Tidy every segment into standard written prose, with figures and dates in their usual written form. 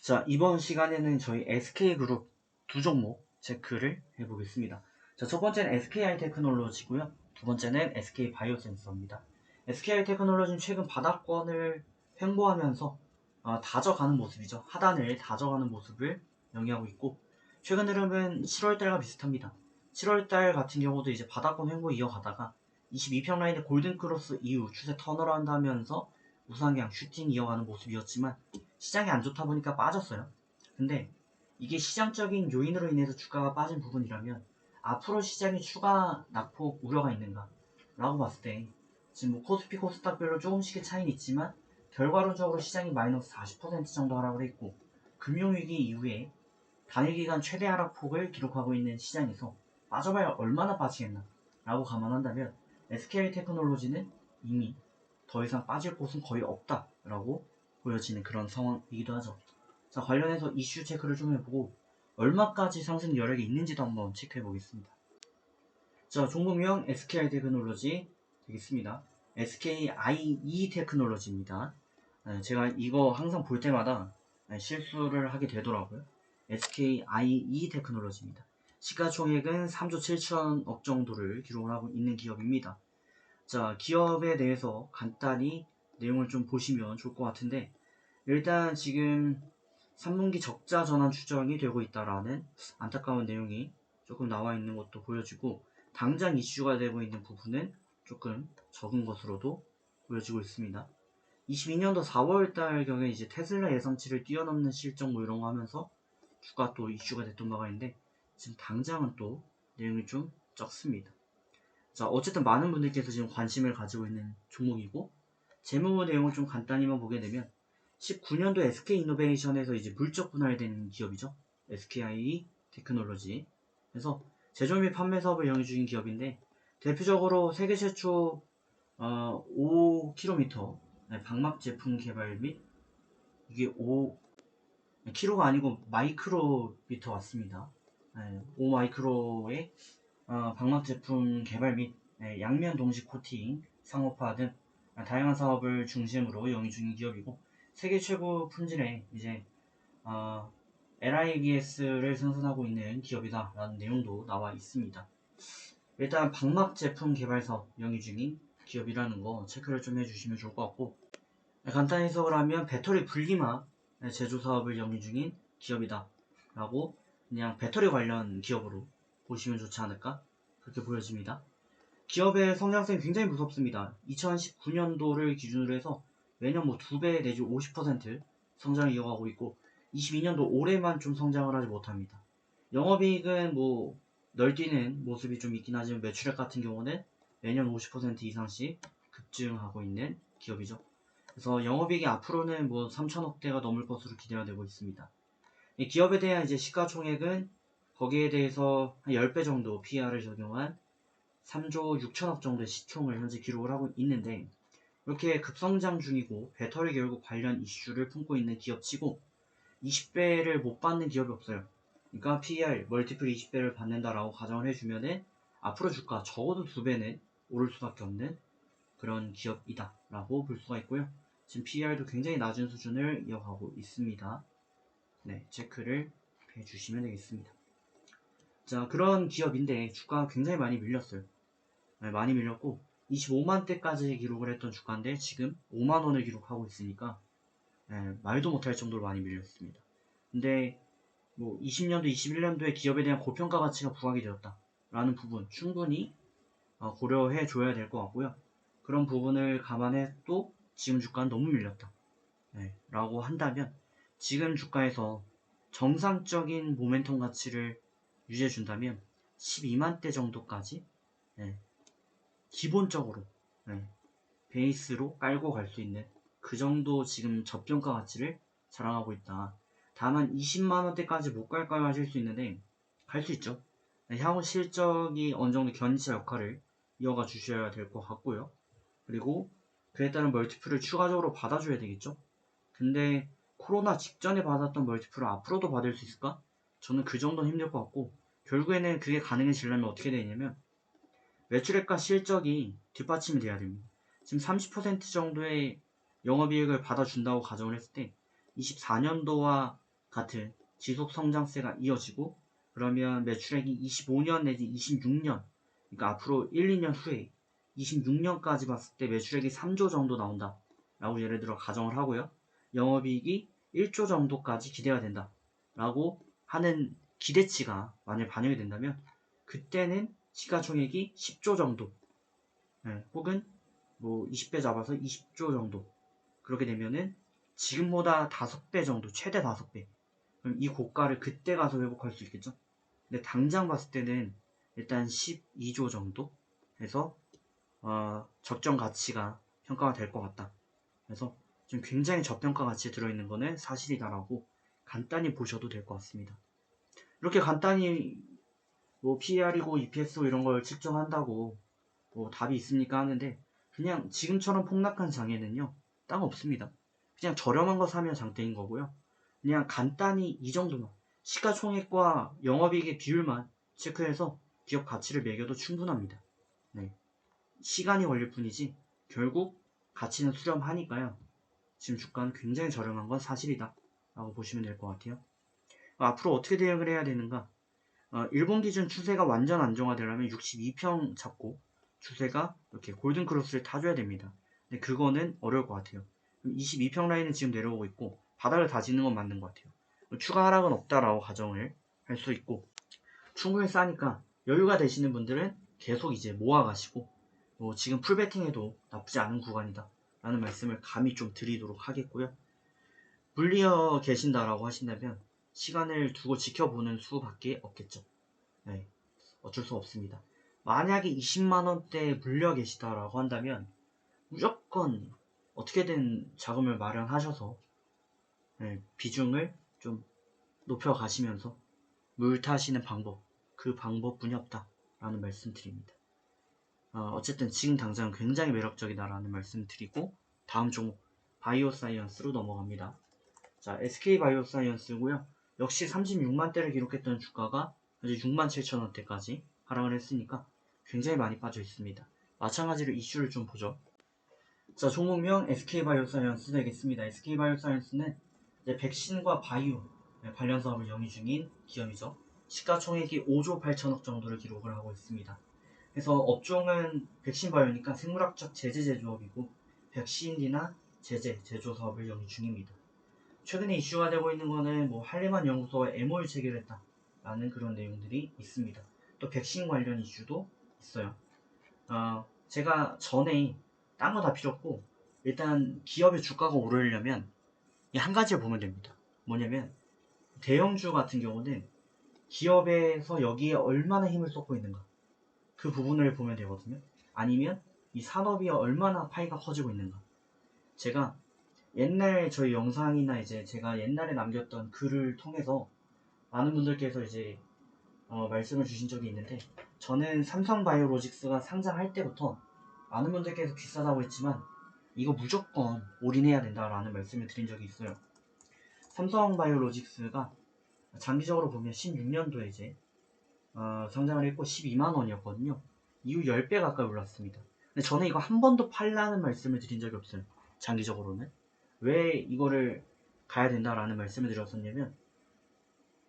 자, 이번 시간에는 저희 SK그룹 두 종목 체크를 해보겠습니다. 자, 첫 번째는 SKI 테크놀로지고요. 두 번째는 SK 바이오센서입니다. SKI 테크놀로지는 최근 바닥권을 횡보하면서 다져가는 모습이죠. 하단을 다져가는 모습을 영위하고 있고, 최근 흐름은 7월달과 비슷합니다. 7월달 같은 경우도 이제 바닥권 횡보 이어가다가 22평 라인의 골든크로스 이후 추세 턴어라운드 하면서 우상향 슈팅 이어가는 모습이었지만 시장이 안 좋다 보니까 빠졌어요. 근데 이게 시장적인 요인으로 인해서 주가가 빠진 부분이라면 앞으로 시장이 추가 낙폭 우려가 있는가 라고 봤을 때 지금 뭐 코스피 코스닥별로 조금씩의 차이는 있지만 결과론적으로 시장이 마이너스 40% 정도 하락을 했고 금융위기 이후에 단일기간 최대 하락폭을 기록하고 있는 시장에서 빠져봐야 얼마나 빠지겠나 라고 감안한다면 SK 테크놀로지는 이미 더 이상 빠질 곳은 거의 없다 라고 보여지는 그런 상황이기도 하죠. 자, 관련해서 이슈 체크를 좀 해보고 얼마까지 상승 여력이 있는지도 한번 체크해 보겠습니다. 자, 종목명 SKI 테크놀로지 되겠습니다. SKIE 테크놀로지입니다. 제가 이거 항상 볼 때마다 실수를 하게 되더라고요. SKIE 테크놀로지입니다. 시가총액은 3조 7천억 정도를 기록을 하고 있는 기업입니다. 자, 기업에 대해서 간단히 내용을 좀 보시면 좋을 것 같은데, 일단 지금 3분기 적자 전환 추정이 되고 있다라는 안타까운 내용이 조금 나와 있는 것도 보여지고, 당장 이슈가 되고 있는 부분은 조금 적은 것으로도 보여지고 있습니다. 22년도 4월달 경에 이제 테슬라 예상치를 뛰어넘는 실적 뭐 이런 거 하면서 주가 또 이슈가 됐던 바가 있는데, 지금 당장은 또 내용이 좀 적습니다. 자, 어쨌든 많은 분들께서 지금 관심을 가지고 있는 종목이고, 재무 내용을 좀 간단히만 보게 되면 19년도 SK이노베이션에서 이제 물적 분할된 기업이죠. SKI 테크놀로지. 그래서 제조 및 판매 사업을 영위 중인 기업인데, 대표적으로 세계 최초 5km 방막 제품 개발 및 이게 5km가 아니고 마이크로미터 왔습니다. 5마이크로의 방막 제품 개발 및 양면 동식 코팅, 상업화 등 다양한 사업을 중심으로 영위 중인 기업이고, 세계 최고 품질의 이제 LIBS를 생산하고 있는 기업이다라는 내용도 나와 있습니다. 일단 방막 제품 개발 사업 영위 중인 기업이라는 거 체크를 좀 해주시면 좋을 것 같고, 간단히 해석을 하면 배터리 분리막 제조 사업을 영위 중인 기업이다 라고 그냥 배터리 관련 기업으로 보시면 좋지 않을까 그렇게 보여집니다. 기업의 성장성이 굉장히 무섭습니다. 2019년도를 기준으로 해서 매년 뭐 2배 내지 50% 성장을 이어가고 있고, 22년도 올해만 좀 성장을 하지 못합니다. 영업이익은 뭐 널뛰는 모습이 좀 있긴 하지만 매출액 같은 경우는 매년 50% 이상씩 급증하고 있는 기업이죠. 그래서 영업이익이 앞으로는 뭐 3천억대가 넘을 것으로 기대가 되고 있습니다. 이 기업에 대한 이제 시가총액은 거기에 대해서 한 10배 정도 PR을 적용한 3조 6천억 정도의 시총을 현재 기록을 하고 있는데, 이렇게 급성장 중이고 배터리 결국 관련 이슈를 품고 있는 기업치고 20배를 못 받는 기업이 없어요. 그러니까 PER 멀티플 20배를 받는다라고 가정을 해주면은 앞으로 주가 적어도 2배는 오를 수밖에 없는 그런 기업이다 라고 볼 수가 있고요. 지금 PER도 굉장히 낮은 수준을 이어가고 있습니다. 네, 체크를 해주시면 되겠습니다. 자, 그런 기업인데 주가가 굉장히 많이 밀렸어요. 네, 많이 밀렸고 25만대까지 기록을 했던 주가인데 지금 5만원을 기록하고 있으니까 말도 못할 정도로 많이 밀렸습니다. 근데 뭐 20년도, 21년도에 기업에 대한 고평가 가치가 부각이 되었다 라는 부분 충분히 고려해 줘야 될 것 같고요. 그런 부분을 감안해도 지금 주가는 너무 밀렸다 라고 한다면 지금 주가에서 정상적인 모멘텀 가치를 유지해 준다면 12만대 정도까지 기본적으로 베이스로 깔고 갈 수 있는 그 정도 지금 저평가 가치를 자랑하고 있다. 다만 20만원대까지 못 갈까요 하실 수 있는데 갈 수 있죠. 향후 실적이 어느 정도 견인차 역할을 이어가 주셔야 될 것 같고요. 그리고 그에 따른 멀티플을 추가적으로 받아줘야 되겠죠. 근데 코로나 직전에 받았던 멀티플을 앞으로도 받을 수 있을까? 저는 그 정도는 힘들 것 같고, 결국에는 그게 가능해지려면 어떻게 되냐면 매출액과 실적이 뒷받침이 돼야 됩니다. 지금 30% 정도의 영업이익을 받아준다고 가정을 했을 때 24년도와 같은 지속 성장세가 이어지고 그러면 매출액이 25년 내지 26년 그러니까 앞으로 1, 2년 후에 26년까지 봤을 때 매출액이 3조 정도 나온다 라고 예를 들어 가정을 하고요. 영업이익이 1조 정도까지 기대가 된다 라고 하는 기대치가 만약 반영이 된다면 그때는 시가총액이 10조 정도 혹은 뭐 20배 잡아서 20조 정도 그렇게 되면은 지금보다 5배 정도 최대 5배 그럼 이 고가를 그때 가서 회복할 수 있겠죠. 근데 당장 봤을 때는 일단 12조 정도 해서 적정 가치가 평가가 될 것 같다. 그래서 지금 굉장히 저평가 가치에 들어있는 거는 사실이다라고 간단히 보셔도 될 것 같습니다. 이렇게 간단히 뭐 PER이고 EPS고 이런 걸 측정한다고 뭐 답이 있습니까 하는데 그냥 지금처럼 폭락한 장에는요 땅 없습니다. 그냥 저렴한 거 사면 장땡인 거고요. 그냥 간단히 이 정도만 시가총액과 영업이익의 비율만 체크해서 기업 가치를 매겨도 충분합니다. 네. 시간이 걸릴 뿐이지 결국 가치는 수렴하니까요. 지금 주가는 굉장히 저렴한 건 사실이다 라고 보시면 될 것 같아요. 앞으로 어떻게 대응을 해야 되는가? 일본 기준 추세가 완전 안정화되려면 62평 잡고 추세가 이렇게 골든크로스를 타줘야 됩니다. 근데 그거는 어려울 것 같아요. 22평 라인은 지금 내려오고 있고 바닥을 다지는 건 맞는 것 같아요. 추가 하락은 없다라고 가정을 할 수 있고 충분히 싸니까 여유가 되시는 분들은 계속 이제 모아가시고 지금 풀베팅해도 나쁘지 않은 구간이다 라는 말씀을 감히 좀 드리도록 하겠고요. 물리어 계신다라고 하신다면 시간을 두고 지켜보는 수밖에 없겠죠. 네, 어쩔 수 없습니다. 만약에 20만원대에 물려 계시다라고 한다면 무조건 어떻게든 자금을 마련하셔서 비중을 좀 높여가시면서 물 타시는 방법, 그 방법뿐이 없다라는 말씀 드립니다. 어쨌든 지금 당장 굉장히 매력적이다라는 말씀 드리고 다음 종목 바이오사이언스로 넘어갑니다. 자, SK바이오사이언스고요. 역시 36만대를 기록했던 주가가 현재 67,000원대까지 하락을 했으니까 굉장히 많이 빠져 있습니다. 마찬가지로 이슈를 좀 보죠. 자, 종목명 SK바이오사이언스 되겠습니다. SK바이오사이언스는 이제 백신과 바이오 관련 사업을 영위 중인 기업이죠. 시가총액이 5조 8천억 정도를 기록을 하고 있습니다. 그래서 업종은 백신 바이오니까 생물학적 제재 제조업이고 백신이나 제재 제조 사업을 영위 중입니다. 최근에 이슈가 되고 있는 거는 뭐 할레만 연구소와 MOU 체결했다 라는 그런 내용들이 있습니다. 또 백신 관련 이슈도 있어요. 제가 전에 딴 거 다 필요 없고 일단 기업의 주가가 오르려면 한 가지를 보면 됩니다. 뭐냐면 대형주 같은 경우는 기업에서 여기에 얼마나 힘을 쏟고 있는가 그 부분을 보면 되거든요. 아니면 이 산업이 얼마나 파이가 커지고 있는가. 제가 옛날 저희 영상이나 이제 제가 옛날에 남겼던 글을 통해서 많은 분들께서 이제 말씀을 주신 적이 있는데 저는 삼성바이오로직스가 상장할 때부터 많은 분들께서 비싸다고 했지만 이거 무조건 올인해야 된다라는 말씀을 드린 적이 있어요. 삼성바이오로직스가 장기적으로 보면 16년도에 이제 상장을 했고 12만원이었거든요. 이후 10배 가까이 올랐습니다. 근데 저는 이거 한 번도 팔라는 말씀을 드린 적이 없어요. 장기적으로는. 왜 이거를 가야 된다라는 말씀을 드렸었냐면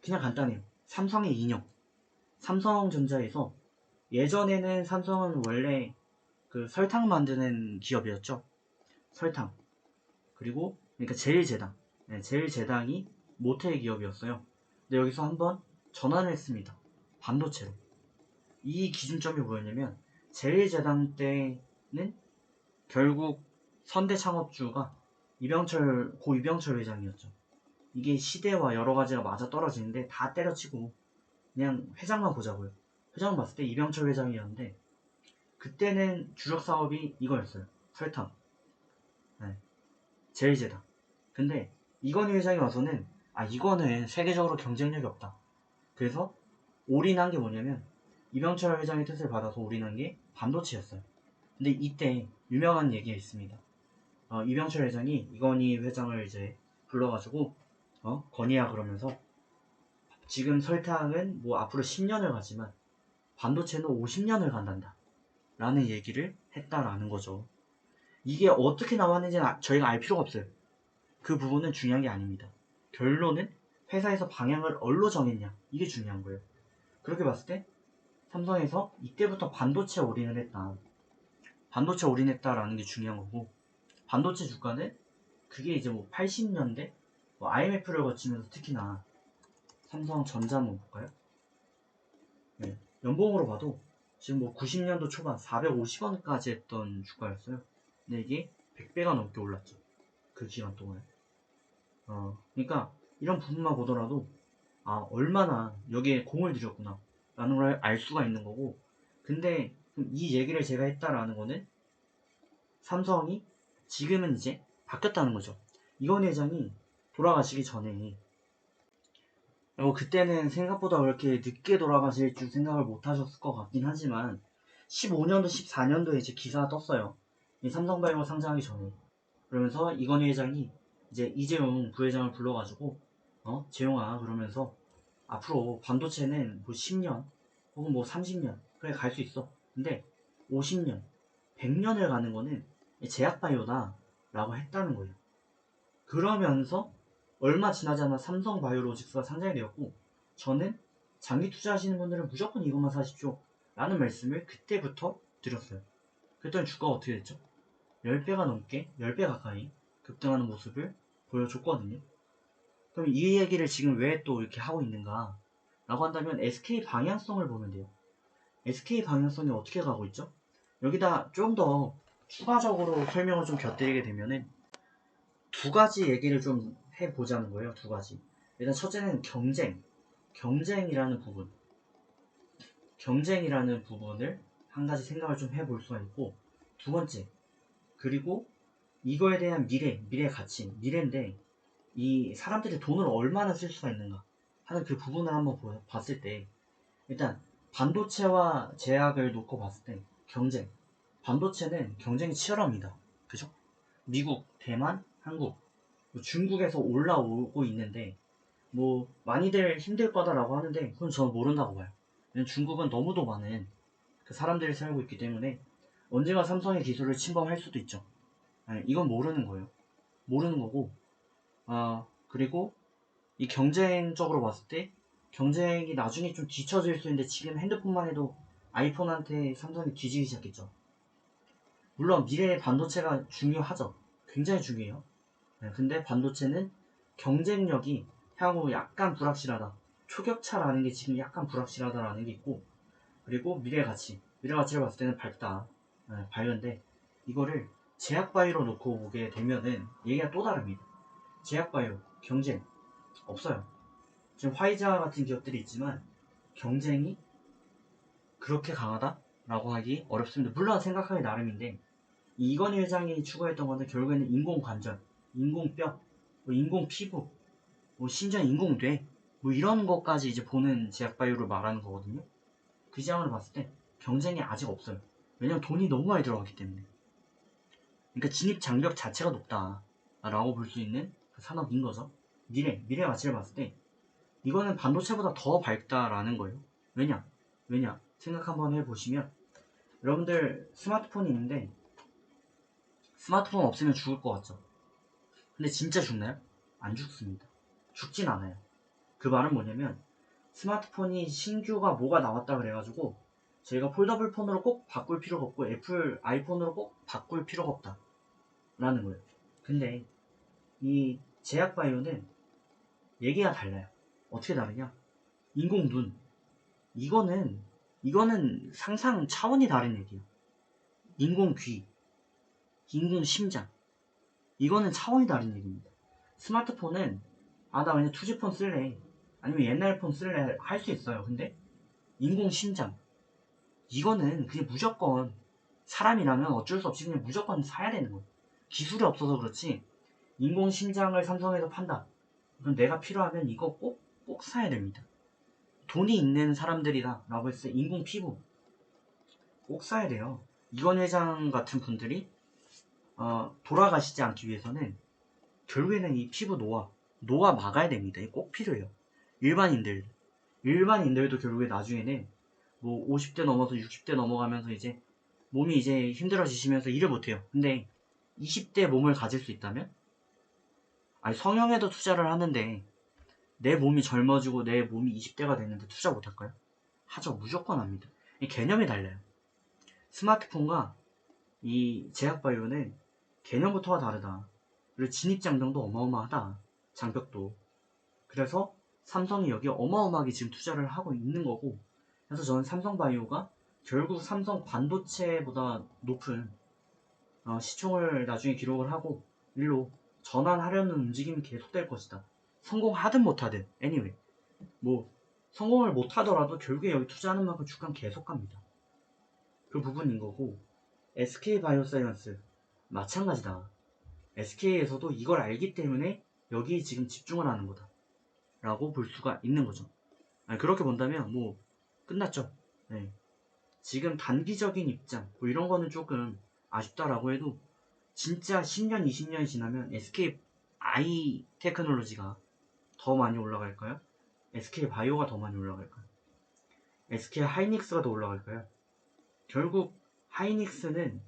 그냥 간단해요. 삼성의 인형. 삼성전자에서 예전에는 삼성은 원래 그 설탕 만드는 기업이었죠. 설탕. 그리고 그러니까 제일제당. 제일제당이 모태의 기업이었어요. 근데 여기서 한번 전환을 했습니다. 반도체로. 이 기준점이 뭐였냐면 제일제당 때는 결국 선대창업주가 고 이병철 회장이었죠. 이게 시대와 여러 가지가 맞아 떨어지는데 다 때려치고 그냥 회장만 보자고요. 회장 봤을 때 이병철 회장이었는데 그때는 주력 사업이 이거였어요. 설탕. 제일제당. 근데 이건희 회장이 와서는 이거는 세계적으로 경쟁력이 없다. 그래서 올인한 게 뭐냐면 이병철 회장의 뜻을 받아서 올인한 게 반도체였어요. 근데 이때 유명한 얘기가 있습니다. 이병철 회장이 이건희 회장을 이제 불러가지고 건희야 그러면서 지금 설탕은 뭐 앞으로 10년을 가지만 반도체는 50년을 간단다 라는 얘기를 했다라는 거죠. 이게 어떻게 나왔는지는 저희가 알 필요가 없어요. 그 부분은 중요한 게 아닙니다. 결론은 회사에서 방향을 얼로 정했냐, 이게 중요한 거예요. 그렇게 봤을 때 삼성에서 이때부터 반도체 올인을 했다. 반도체 올인했다라는 게 중요한 거고, 반도체 주가는 그게 이제 뭐 80년대 뭐 IMF를 거치면서 특히나 삼성전자 한번 볼까요? 네, 연봉으로 봐도 지금 뭐 90년도 초반 450원까지 했던 주가였어요. 근데 이게 100배가 넘게 올랐죠. 그 기간 동안. 그러니까 이런 부분만 보더라도 얼마나 여기에 공을 들였구나 라는 걸 알 수가 있는 거고, 근데 이 얘기를 제가 했다라는 거는 삼성이 지금은 이제 바뀌었다는 거죠. 이건 회장이 돌아가시기 전에, 그때는 생각보다 그렇게 늦게 돌아가실 줄 생각을 못 하셨을 것 같긴 하지만 15년도 14년도에 이제 기사가 떴어요. 이 삼성바이오 상장하기 전에. 그러면서 이건희 회장이 이제 이재용 부회장을 불러가지고 재용아, 그러면서 앞으로 반도체는 뭐 10년 혹은 뭐 30년 그래 갈 수 있어. 근데 50년, 100년을 가는 거는 제약바이오다 라고 했다는 거예요. 그러면서 얼마 지나지 않아 삼성바이오로직스가 상장이 되었고, 저는 장기 투자하시는 분들은 무조건 이것만 사십시오 라는 말씀을 그때부터 드렸어요. 그랬더니 주가가 어떻게 됐죠? 10배가 넘게, 10배 가까이 급등하는 모습을 보여줬거든요. 그럼 이 얘기를 지금 왜 또 이렇게 하고 있는가 라고 한다면 SK 방향성을 보면 돼요. SK 방향성이 어떻게 가고 있죠? 여기다 좀 더 추가적으로 설명을 좀 곁들이게 되면은 두 가지 얘기를 좀 해보자는 거예요. 두 가지. 일단 첫째는 경쟁이라는 부분. 경쟁이라는 부분을 한 가지 생각을 좀 해볼 수가 있고, 두 번째, 그리고 이거에 대한 미래 가치, 미래인데 이 사람들이 돈을 얼마나 쓸 수가 있는가 하는 그 부분을 한번 봤을 때, 일단 반도체와 제약을 놓고 봤을 때 반도체는 경쟁이 치열합니다. 그죠? 미국, 대만, 한국, 중국에서 올라오고 있는데 뭐 많이들 힘들 거다라고 하는데 그건 저는 모른다고 봐요. 왜냐면 중국은 너무도 많은 그 사람들이 살고 있기 때문에 언젠가 삼성의 기술을 침범할 수도 있죠. 이건 모르는 거예요. 모르는 거고, 그리고 이 경쟁적으로 봤을 때 경쟁이 나중에 좀 뒤처질 수 있는데, 지금 핸드폰만 해도 아이폰한테 삼성이 뒤지기 시작했죠. 물론 미래의 반도체가 중요하죠. 굉장히 중요해요. 근데 반도체는 경쟁력이 향후 약간 불확실하다. 초격차라는 게 지금 약간 불확실하다라는 게 있고, 그리고 미래 가치를 봤을 때는 밝다. 밝은데 이거를 제약바이오로 놓고 보게 되면은 얘기가 또 다릅니다. 제약바이오 경쟁 없어요. 지금 화이자 같은 기업들이 있지만 경쟁이 그렇게 강하다라고 하기 어렵습니다. 물론 생각하기 나름인데, 이건희 회장이 추구했던 거는 결국에는 인공관절, 인공뼈, 뭐 인공피부, 뭐 심지어 인공뇌, 뭐 이런 것까지 이제 보는 제약바이오를 말하는 거거든요. 그 시장으로 봤을 때 경쟁이 아직 없어요. 왜냐면 돈이 너무 많이 들어가기 때문에. 그러니까 진입 장벽 자체가 높다라고 볼 수 있는 그 산업인 거죠. 미래 가치를 봤을 때 이거는 반도체보다 더 밝다라는 거예요. 왜냐? 생각 한번 해보시면, 여러분들 스마트폰이 있는데 스마트폰 없으면 죽을 것 같죠? 근데 진짜 죽나요? 안 죽습니다. 죽진 않아요. 그 말은 뭐냐면, 스마트폰이 신규가 뭐가 나왔다 그래가지고 저희가 폴더블 폰으로 꼭 바꿀 필요가 없고 애플 아이폰으로 꼭 바꿀 필요가 없다 라는 거예요. 근데 이 제약바이오는 얘기가 달라요. 어떻게 다르냐? 인공눈, 이거는 상상 차원이 다른 얘기예요. 인공귀, 인공심장, 이거는 차원이 다른 얘기입니다. 스마트폰은 나 그냥 2G폰 쓸래, 아니면 옛날 폰 쓸래 할 수 있어요. 근데 인공심장, 이거는 그냥 무조건 사람이라면 어쩔 수 없이 그냥 무조건 사야 되는 거예요. 기술이 없어서 그렇지 인공심장을 삼성에서 판다, 그럼 내가 필요하면 이거 꼭 사야 됩니다. 돈이 있는 사람들이다 라고 했을 때 인공피부 꼭 사야 돼요. 이건 회장 같은 분들이 돌아가시지 않기 위해서는 결국에는 이 피부 노화 막아야 됩니다. 이게 꼭 필요해요. 일반인들도 결국에 나중에는 뭐 50대 넘어서 60대 넘어가면서 이제 몸이 이제 힘들어지시면서 일을 못해요. 근데 20대 몸을 가질 수 있다면, 성형에도 투자를 하는데 내 몸이 젊어지고 내 몸이 20대가 됐는데 투자 못할까요? 하죠. 무조건 합니다. 이 개념이 달라요. 스마트폰과 이 제약바이오는 개념부터가 다르다. 그리고 진입장벽도 어마어마하다. 장벽도. 그래서 삼성이 여기에 어마어마하게 지금 투자를 하고 있는 거고, 그래서 저는 삼성바이오가 결국 삼성 반도체보다 높은 시총을 나중에 기록을 하고 일로 전환하려는 움직임이 계속될 것이다. 성공하든 못하든 anyway 뭐 성공을 못하더라도 결국에 여기 투자하는 만큼 주가는 계속 갑니다. 그 부분인 거고, SK바이오사이언스 마찬가지다. SK에서도 이걸 알기 때문에 여기에 지금 집중을 하는 거다 라고 볼 수가 있는 거죠. 아니, 그렇게 본다면 뭐 끝났죠. 네. 지금 단기적인 입장 뭐 이런 거는 조금 아쉽다라고 해도 진짜 10년 20년이 지나면 SK 아이 테크놀로지가 더 많이 올라갈까요? SK 바이오가 더 많이 올라갈까요? SK 하이닉스가 더 올라갈까요? 결국 하이닉스는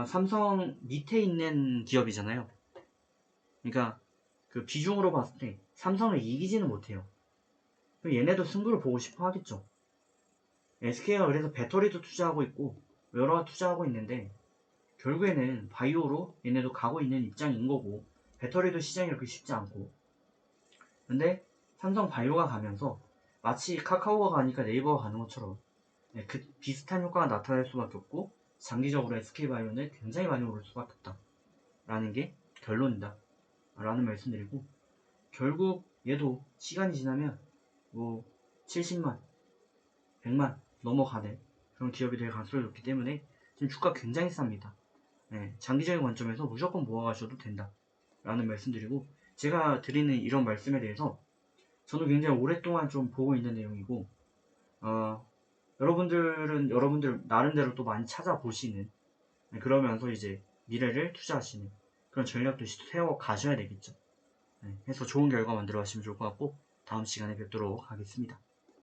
삼성 밑에 있는 기업이잖아요. 그러니까 그 비중으로 봤을 때 삼성을 이기지는 못해요. 얘네도 승부를 보고 싶어 하겠죠. SK가 그래서 배터리도 투자하고 있고 여러 가지 투자하고 있는데 결국에는 바이오로 얘네도 가고 있는 입장인 거고, 배터리도 시장이 그렇게 쉽지 않고. 근데 삼성 바이오가 가면서 마치 카카오가 가니까 네이버가 가는 것처럼 그 비슷한 효과가 나타날 수밖에 없고, 장기적으로 SK바이오는 굉장히 많이 오를 수밖에 없다 라는 게 결론이다 라는 말씀드리고, 결국 얘도 시간이 지나면 뭐 70만 100만 넘어가는 그런 기업이 될 가능성이 높기 때문에 지금 주가 굉장히 쌉니다. 네, 장기적인 관점에서 무조건 모아가셔도 된다 라는 말씀드리고, 제가 드리는 이런 말씀에 대해서 저는 굉장히 오랫동안 좀 보고 있는 내용이고, 여러분들은 여러분들 나름대로 또 많이 찾아보시는, 네, 그러면서 이제 미래를 투자하시는 그런 전략도 세워 가셔야 되겠죠. 네, 해서 좋은 결과 만들어 가시면 좋을 것 같고, 다음 시간에 뵙도록 하겠습니다.